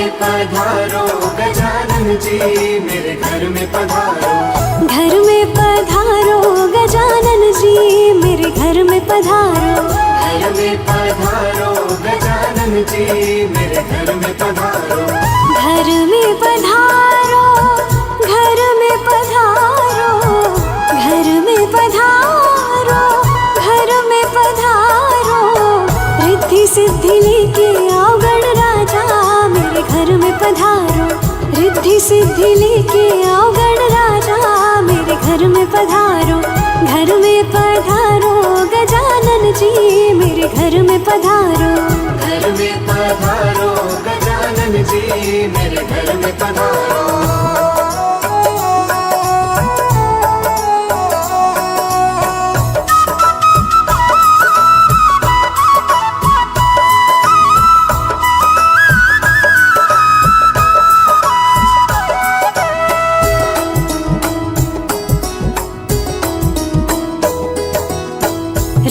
में पधारो गजानन जी, मेरे घर में पधारो। घर में पधारो गजानन जी, मेरे घर में पधारो। घर में पधारो गजानन जी, मेरे घर में पधारो। घर में पधारो, घर में पधारो, घर में पधारो, घर में पधारो। रिद्धि सिद्धि लेके आओ गण राजा, मेरे घर में पधारो। रिद्धि सिद्धि लेके आओ गण राजा, मेरे घर में पधारो। घर में पधारो गजानन जी, मेरे घर में पधारो। घर में पधारो गजानन जी, मेरे घर में पधारो।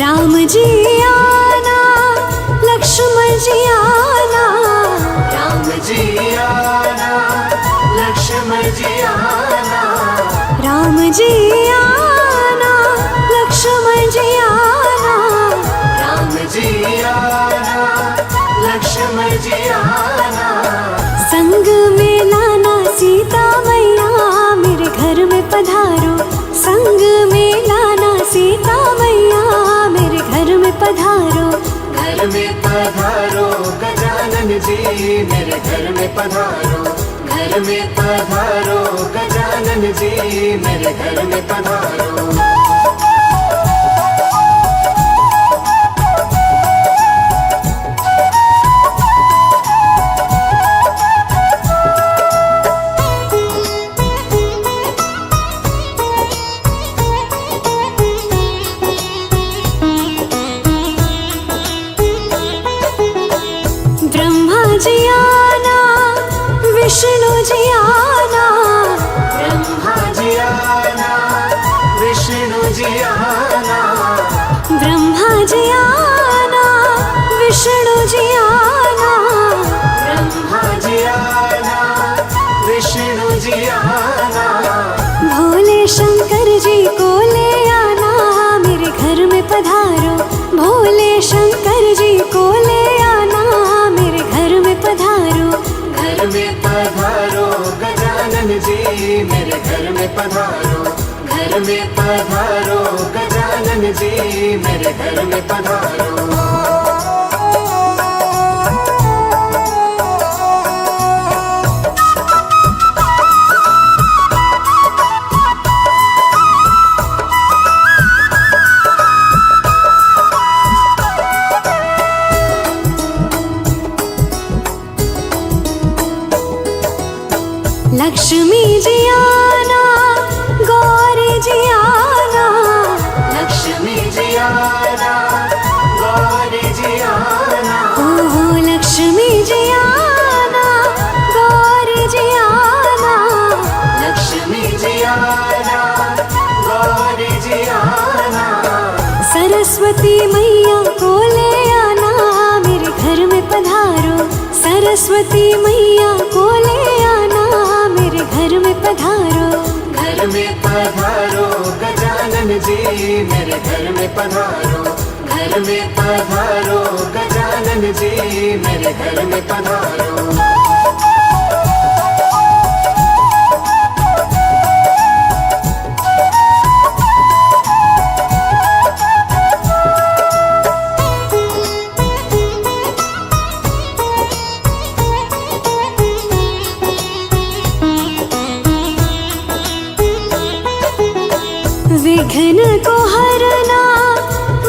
राम जी आना, लक्ष्मण जी आना। राम जी आना, लक्ष्मण जी आना। राम जी आना, लक्ष्मण जी आना। राम जी आना, लक्ष्मण जी आना। संग में लाना सीता मैया, मेरे घर में पधारो। संग में लाना सीता मैया, मेरे घर में पधारो। घर में पधारो गजानन जी, मेरे घर में पधारो। घर में पधारो गजानन जी, मेरे घर में पधारो। ब्रह्मा जी आना, विष्णु जी आना। ब्रह्मा जी आना, विष्णु जी आना। ब्रह्मा जी आना, विष्णु जी आना। ब्रह्मा जी आना, विष्णु जी आना। भोले शंकर जी को ले आना, मेरे घर में पधारो। भोले शंकर जी को ले आना, मेरे घर में पधारो। घर में पधारो गजानन जी, मेरे घर में पधारो। घर में पधारो गजानन जी, मेरे घर में पधारो। लक्ष्मी जी आना, गौरी जी आना। लक्ष्मी जी आना, गौरी जी आना। ओहो लक्ष्मी जी आना, गौरी जी आना। लक्ष्मी जी आना, गौरी जी आना। सरस्वती मैया को ले आना, मेरे घर में पधारो। सरस्वती मैया को ले आना, मेरे घर में पधारो। घर में पधारो गजानन जी, मेरे घर में पधारो। घर में पधारो गजानन जी, मेरे घर में पधारो। विघ्न को हरना,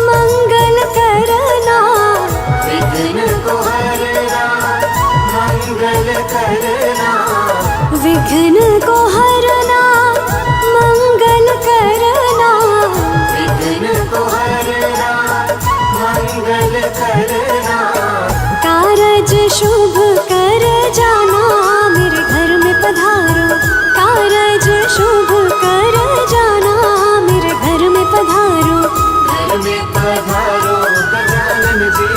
मंगल करना। विघ्न को हरना, मंगल करना। विघ्न को हरना, मंगल करना। विघ्न को हरना, मंगल करना। कारज शुभ कर जाना, मेरे घर में पधारो। कारज शुभ कर जाना, मेरे घर में पधारो। घर में पधारो गजानन जी,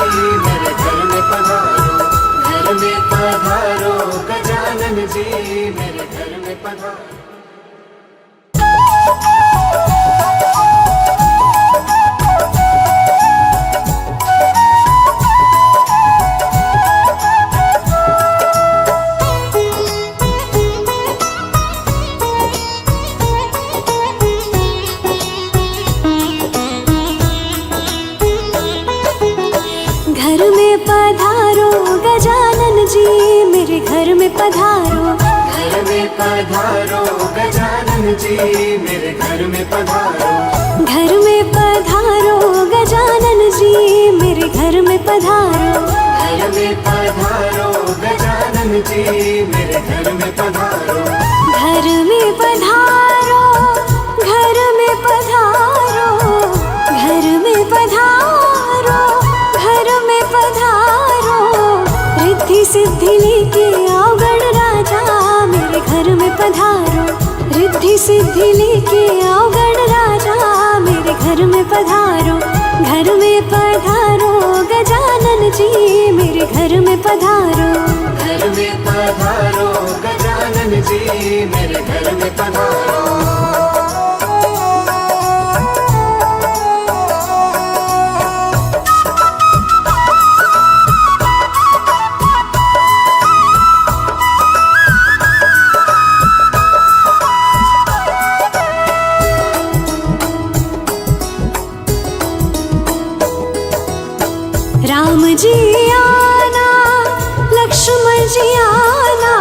मेरे घर में पधारो। घर में पधारो मेरे घर में पधारो। घर में पधारो गजानन जी, मेरे घर में पधारो। घर में पधारो गजानन जी, मेरे घर में पधारो। घर में पधारो गजानन जी, मेरे घर में पधारो। घर में पधारो गजानन जी, मेरे घर में पधारो। घर में पधारो, घर में पधारो, घर में पधारो, घर में पधारो। रिद्धि सिद्धि लेके आओ गण राजा, मेरे घर में पधारो। रिद्धि सिद्धि लेके आओ गण राजा, मेरे घर में पधारो। घर में पधारो गजानन जी, मेरे घर में पधारो। घर में पधारो गजानन जी, मेरे घर में पधारो। राम जी आना, लक्ष्मण जी आना।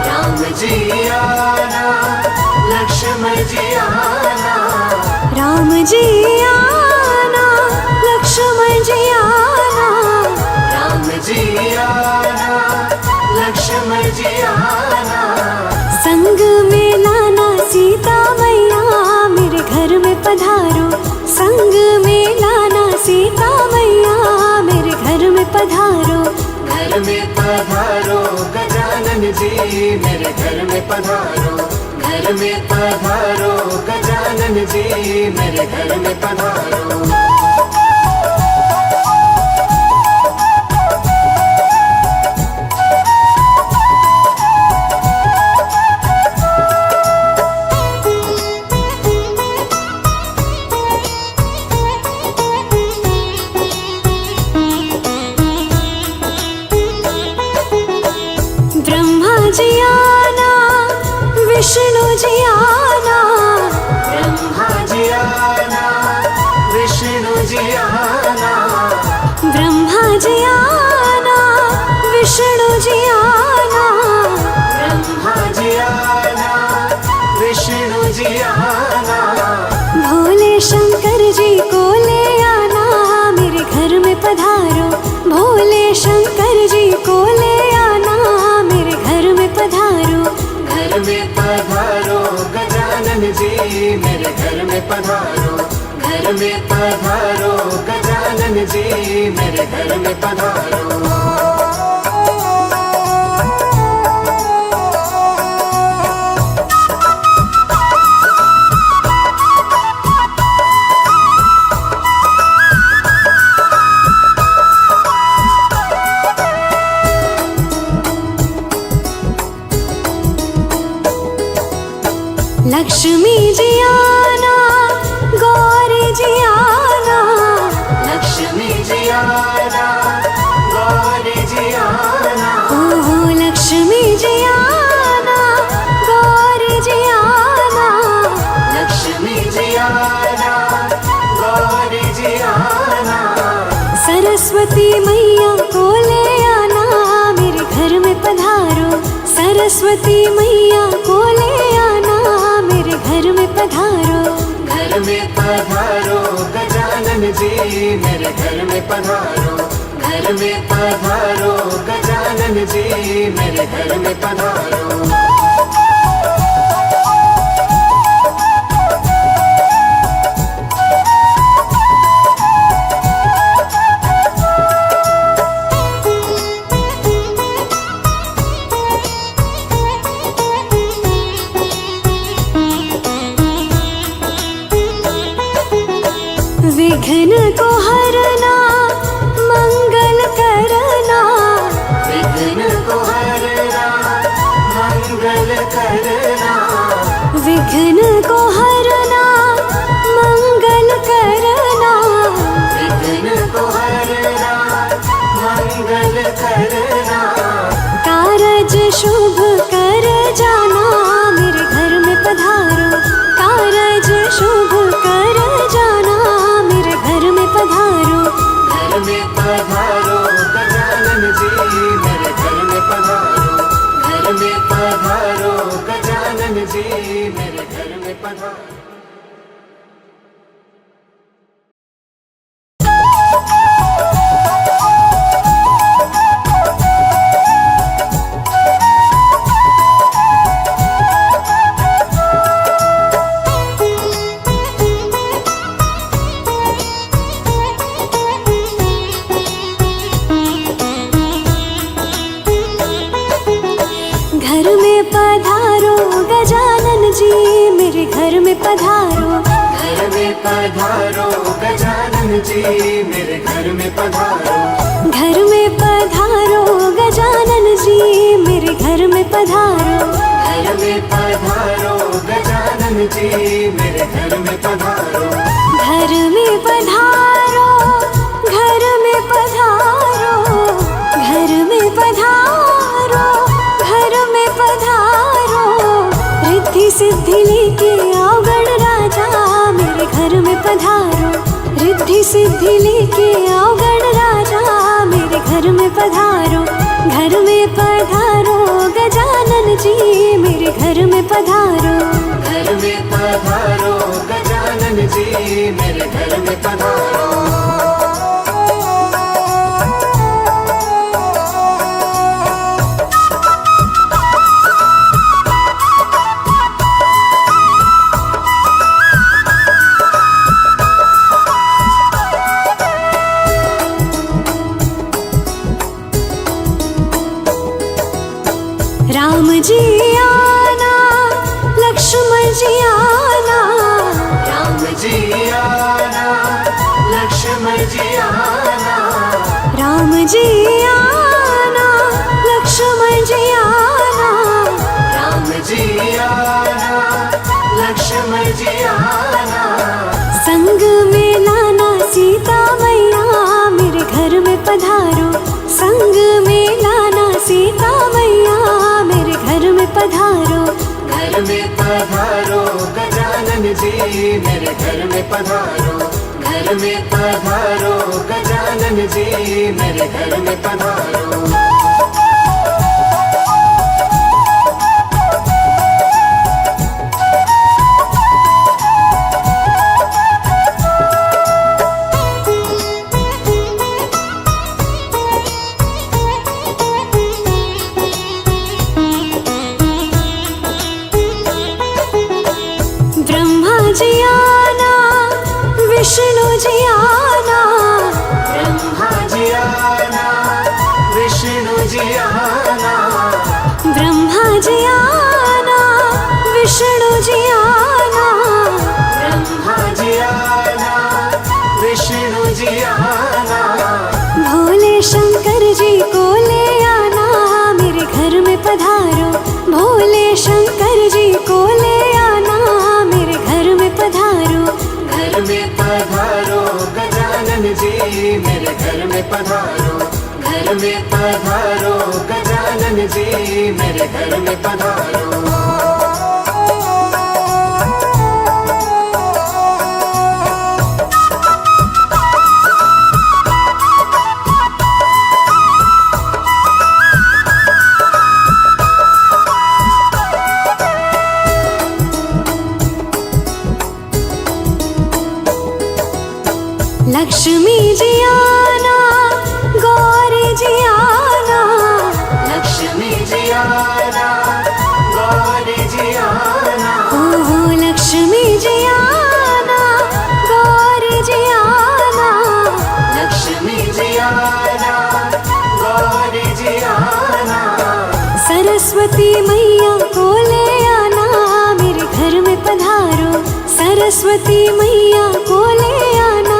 राम जी आना, लक्ष्मण जी आना। राम जी आना, लक्ष्मण जी आना। राम जी आना, लक्ष्मण जी आना। संग में लाना सीता मैया, मेरे घर में पधारो। संग में लाना सीता मैया, मेरे घर में पधारो। घर में पधारो गजानन जी, मेरे घर में पधारो। घर में पधारो गजानन जी, मेरे घर में पधारो। ब्रह्मा जी आना, विष्णु जी आना। ब्रह्मा जी आना, विष्णु जी आना। ब्रह्मा जी आना, विष्णु जी आना। ब्रह्मा जी आना, विष्णु जी आना। भोले शंकर जी को ले आना, मेरे घर में पधारो। भोले शंकर जी को ले आना, मेरे घर में पधारो। घर में पधारो गजानन जी, मेरे घर में पधारो। घर में पधारो गजानन जी, मेरे घर में पधारो। लक्ष्मी जी आना, गौरी जी आना। लक्ष्मी जी आना, गौरी जी आना। ओहो लक्ष्मी जी आना, गौरी जी आना। लक्ष्मी जी आना, गौरी जी आना। सरस्वती मैया को ले आना, मेरे घर में पधारो। सरस्वती मैया को ले आना, मेरे घर में पधारो। घर में पधारो गजानन जी, मेरे घर में पधारो। घर में पधारो गजानन जी, मेरे घर में पधारो। विघ्न को हरना, मंगल करना। विघ्न को हरना, मंगल मंगल करना, विघ्न को हरना मंगल करना, विघ्न को हरना मंगल करना, कारज शुभ कर जाना मेरे घर में पधारो, कारज शुभ कर जाना मेरे घर में पधारो, घर में पधारो गजानन जी मेरे घर में पधारो, घर में पधारो गजानन जी मेरे घर में पधारो। घर में पधारो गजानन जी मेरे घर में पधारो, घर में पधारो गजानन जी मेरे घर में पधारो, घर में पधारो गजानन जी मेरे घर में पधारो, घर में पधारो गजानन जी मेरे घर में पधारो, घर में पधारो, घर में पधारो, घर में पधारो, घर में पधारो, रिद्धि सिद्धि लेके आओ गण राजा मेरे घर में पधारो, रिद्धि सिद्धि लेके आओ गण राजा मेरे घर में पधारो, घर में पधारो गजानन जी मेरे घर में पधारो, घर में पधारो गजानन जी मेरे घर में पधारो। राम जी आना लक्ष्मण जी आना, राम जी आना लक्ष्मण जी आना, राम जी आना लक्ष्मण जी आना, राम जी आना लक्ष्मण जी आना, संग में लाना सीता मैया मेरे घर में पधारो, संग में लाना सीता मैया मेरे घर में पधारो, घर में पधारो गजानन जी मेरे घर में पधारो, घर में पधारो गजानन जी मेरे घर में पधारो। ब्रह्मा जी आना विष्णु जी आना, ब्रह्मा जी आना विष्णु जी आना, ब्रह्मा जी आना विष्णु जी आना, ब्रह्मा जी आना विष्णु जी आना, भोले शंकर जी को ले आना मेरे घर में पधारो, भोले शंकर जी को ले आना मेरे घर में पधारो, घर में पधारो गजानन जी मेरे घर में पधारो, घर में पधारो गजानन जी मेरे घर में पधारो। लक्ष्मी जी आना गौरी जी आना, लक्ष्मी जी आना गौरी जी आना, ओहो लक्ष्मी जी आना गौरी जी आना, लक्ष्मी जी आना गौरी जी आना, सरस्वती मैया को ले आना मेरे घर में पधारो, सरस्वती मैया को ले आना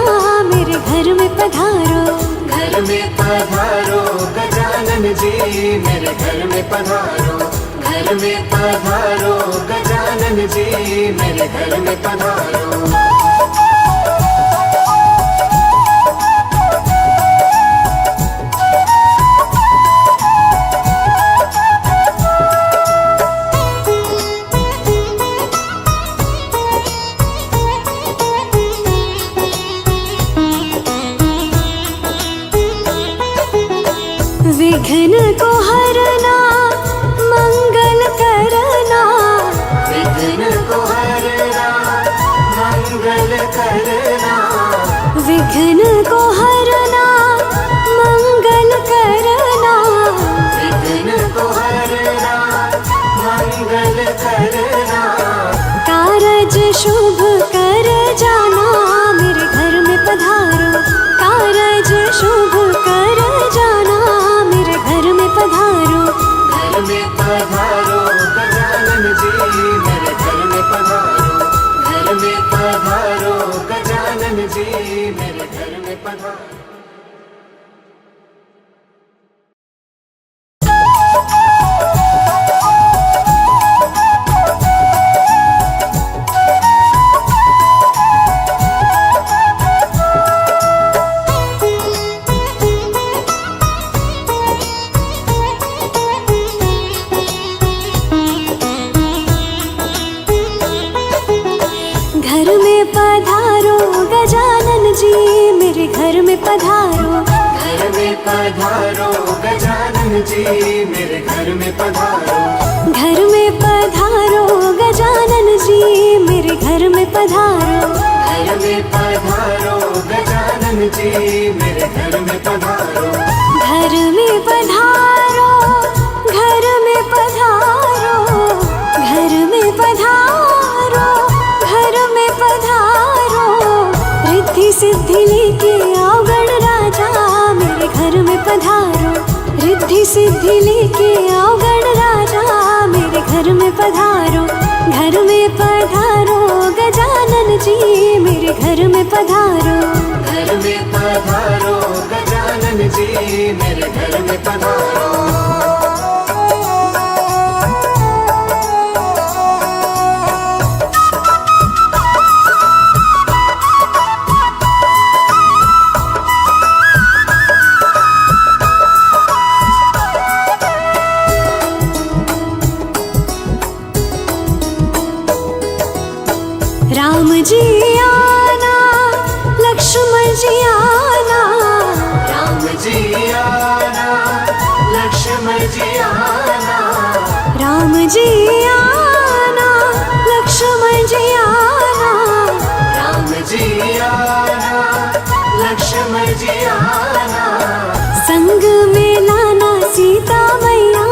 मेरे घर में पधारो, घर में पधारो गजानन जी मेरे घर में पधारो, घर में पधारो गजानन जी मेरे घर में पधारो। विघ्न को हरना मंगल करना, विघ्न को हरना मंगल करना, विघ्न को हरना मंगल करना, विघ्न को हरना मंगल करना। कारज शुभ कर जाना मेरे घर में पधारो, कारज शुभ कर जाना मेरे घर में पधारो। घर में पधारो गजानन जी मेरे घर में पधारो, घर में पधारो गजानन जी मेरे घर में पधारो। घर में पधारो गजानन जी मेरे घर में पधारो, घर में पधारो गजानन जी मेरे घर में पधारो, घर में पधारो गजानन जी मेरे घर में पधारो, घर में पधारो गजानन जी मेरे घर में पधारो। घर में पधारो, घर में पधारो, घर में पधारो, घर में पधारो। रिद्धि सिद्धि लेके आओ गण राजा मेरे घर में पधारो, रिद्धि सिद्धि लेके आओ गण राजा मेरे घर में पधारो। घर में पधारो गजानन जी मेरे घर में पधारो, घर में पधारो गजानन जी मेरे घर में पधारो। राम जी आना लक्ष्मण जी आना, राम जी आना लक्ष्मण जी आना, राम जी आना लक्ष्मण जी आना, राम जी आना लक्ष्मण जी आना। संग में लाना सीता मैया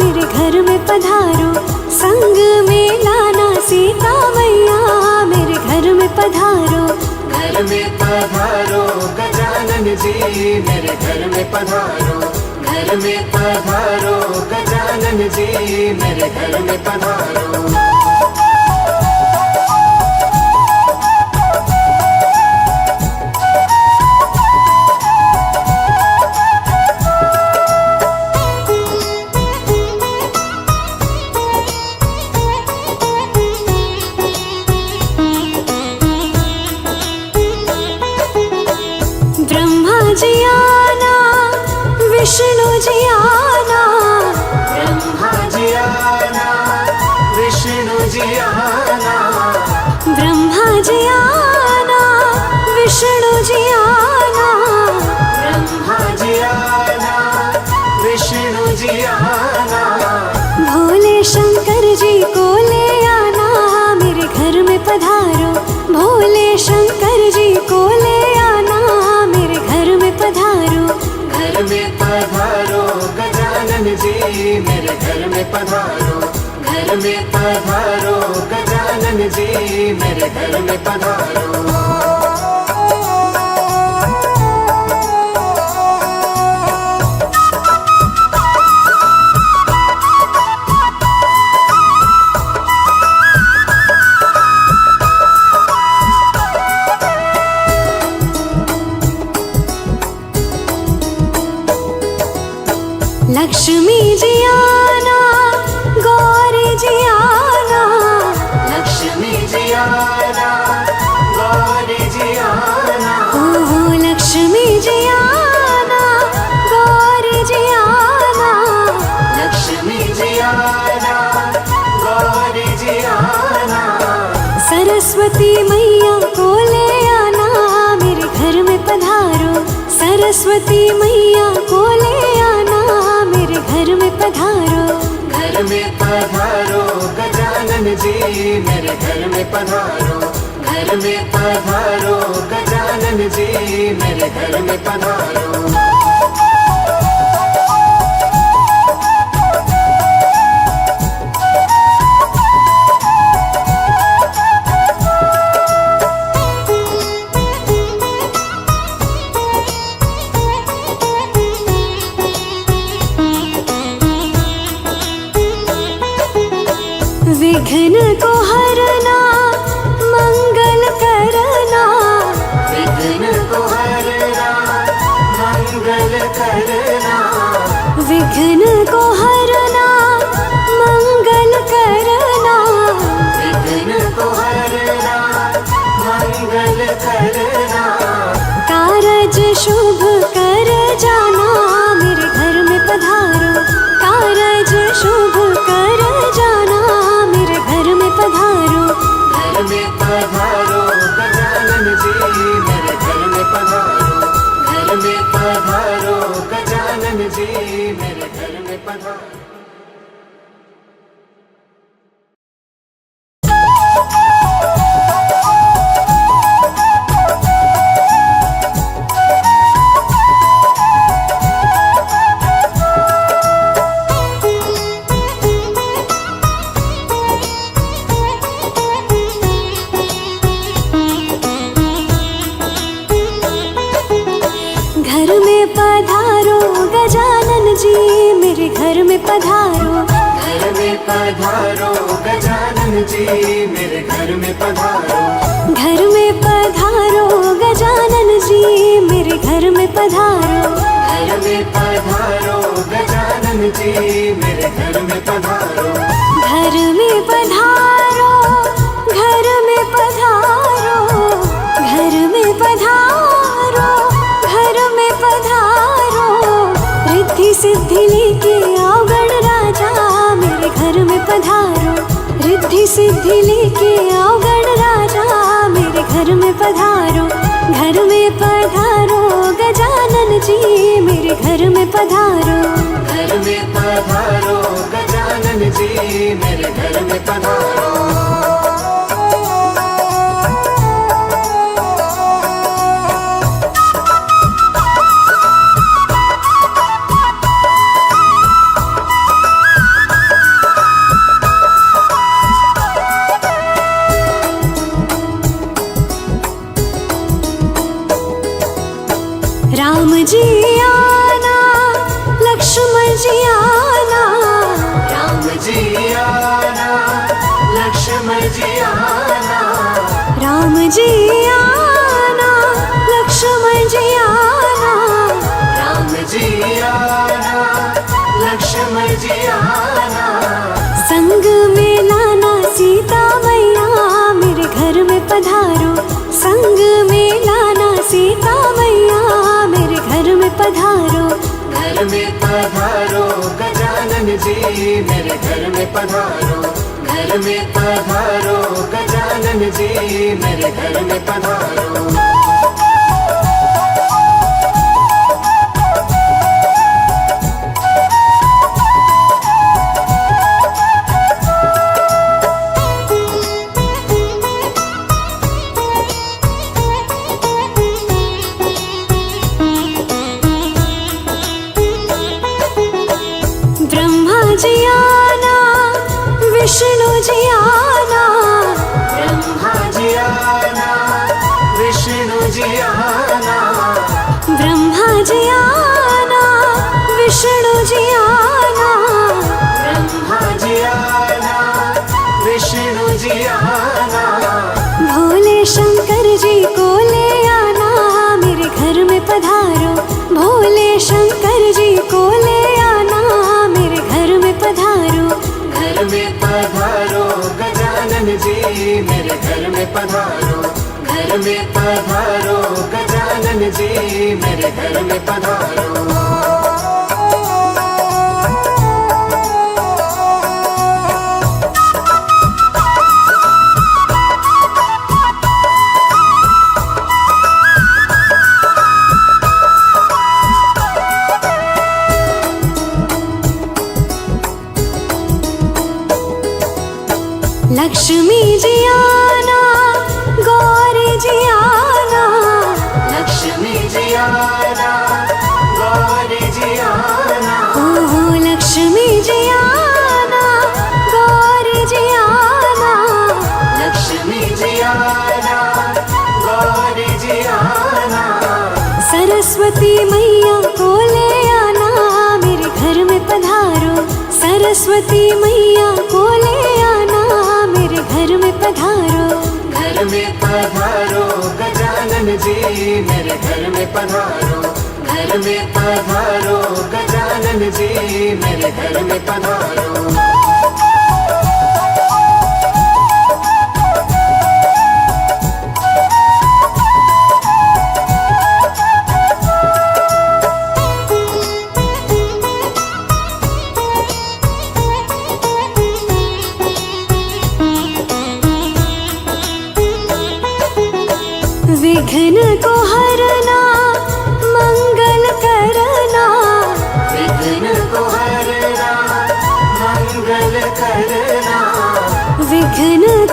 मेरे घर में पधारो, संग में लाना सीता मैया मेरे घर में पधारो। घर में पधारो गजानन जी मेरे घर में पधारो, घर में पधारो गजानन जी मेरे घर में पधारो। ब्रह्मा जी आना विष्णु जी आना, ब्रह्मा जी आना विष्णु जी आना, ब्रह्मा जी आना विष्णु जी आना, ब्रह्मा जी आना विष्णु जी आना। भोले शंकर जी को ले आना मेरे घर में पधारो, भोले शंकर जी को ले आना मेरे घर में पधारो। घर में पधारो गजानन जी मेरे घर में पधारो, घर में पधारो गजानन जी मेरे घर में पधारो। लक्ष्मी जी आना गौ सरस्वती मैया को ले आना मेरे घर में पधारो। सरस्वती मैया को ले आना मेरे घर में पधारो। घर में पधारो गजानन जी मेरे घर में पधारो। घर में पधारो गजानन जी मेरे घर में पधारो। विघ्न को हरना मंगल करना। विघ्न को हरना मंगल करना। विघ्न को हरना मंगल करना। विघ्न को हरना मंगल करना। कारज शुभ कर जाना मेरे घर में पधारो। कारज शुभ कर जाना मेरे घर में पधारो। घर में पधारो गजानन जी मेरे घर में पधारो। घर में पधारो गजानन जी मेरे घर में पधारो। घर में पधारो गजानन जी मेरे घर में पधारो। घर में पधारो गजानन जी मेरे घर में पधारो। घर में पधारो गजानन जी मेरे घर में पधारो। घर में पधारो गजानन जी मेरे घर में पधारो। घर में पधारो। घर में पधारो। घर में पधारो। घर में पधारो। रिद्धि सिद्धि लेके आओ गणराजा मेरे घर में पधारो। रिद्धि सिद्धि लेके आओ गणराजा मेरे घर में पधारो। घर में पधारो गजानन जी मेरे घर में पधारो। घर में पधारो गजानन जी मेरे घर में पधारो। राम जी आना लक्ष्मण जी आना। राम जी आना लक्ष्मण जी आना। राम जी आना लक्ष्मण जी आना। राम जी आना लक्ष्मण जी आना। संग में लाना सीता मैया मेरे घर में पधारो। संग में लाना सीता मैया मेरे घर में पधारो। घर में पधारो गजानन जी मेरे घर में पधारो। घर में पधारो गजानन जी मेरे घर में पधारो। ब्रह्मा जी आना विष्णु जी आना। ब्रह्मा जी आना विष्णु जी आना। ब्रह्मा जी आना विष्णु जी आना। ब्रह्मा जी आना विष्णु जी आना। भोले शंकर जी को ले आना मेरे घर में पधारो। भोले शंकर जी को ले आना मेरे घर में पधारो। घर में पधारो गजानन जी मेरे घर में पधारो। घर में पधारो गजानन जी मेरे घर में पधारो। लक्ष्मी जी आना, गौरी जी आना, लक्ष्मी जी आना, गौरी जी आना, ओहो लक्ष्मी जी आना, गौरी जी आना, लक्ष्मी जी आना, गौरी जी आना। सरस्वती मैया को ले आना, मेरे घर में पधारो, सरस्वती मैया को ले आना, मेरे घर में पधारो। घर में पधारो गजानन जी, मेरे घर में पधारो, घर में पधारो गजानन जी, मेरे घर में पधारो। विघ्न को हरना, मंगल करना, विघ्न को हरना, मंगल करना, विघ्न